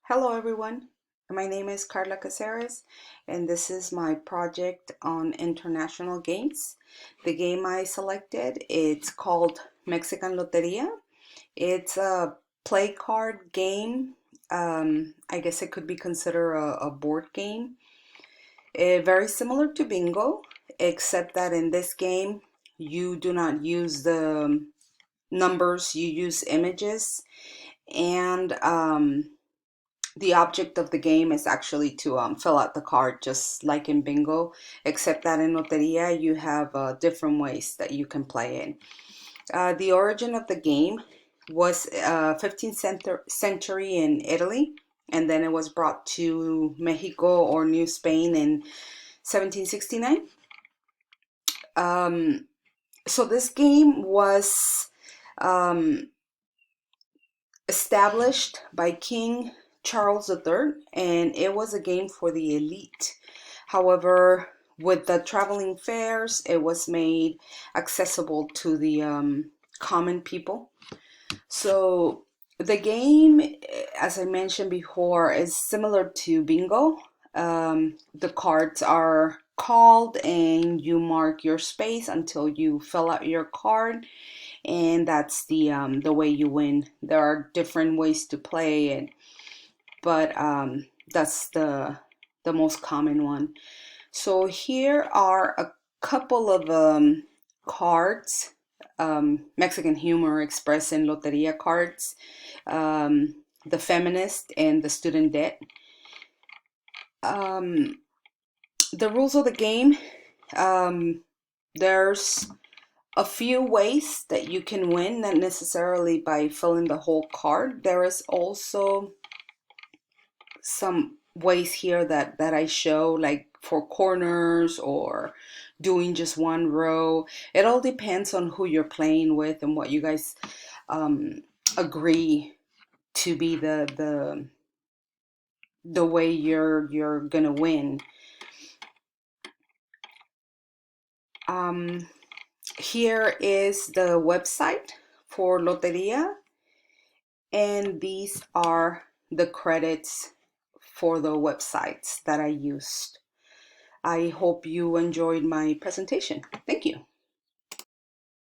Hello everyone, my name is Carla Caceres and this is my project on international games. The game I selected, it's called Mexican Loteria. It's a play card game. I guess it could be considered a board game. Very similar to bingo, except that in this game you do not use the numbers, you use images and the object of the game is actually to fill out the card just like in bingo, except that in Loteria you have different ways that you can play it. The origin of the game was 15th century in Italy, and then it was brought to Mexico or New Spain in 1769. So this game was um, established by King Charles III, and it was a game for the elite. However, with the traveling fairs, it was made accessible to the common people. So the game, as I mentioned before, is similar to bingo. The cards are called and you mark your space until you fill out your card, and that's the way you win. There are different ways to play it, but that's the most common one. So here are a couple of cards, Mexican humor expressed in Loteria cards, the feminist and the student debt. The rules of the game, there's a few ways that you can win, not necessarily by filling the whole card. There is also some ways here that I show, like for corners or doing just one row. It all depends on who you're playing with and what you guys agree to be the way you're gonna win. Here is the website for Loteria, and these are the credits for the websites that I used. I hope you enjoyed my presentation. Thank you.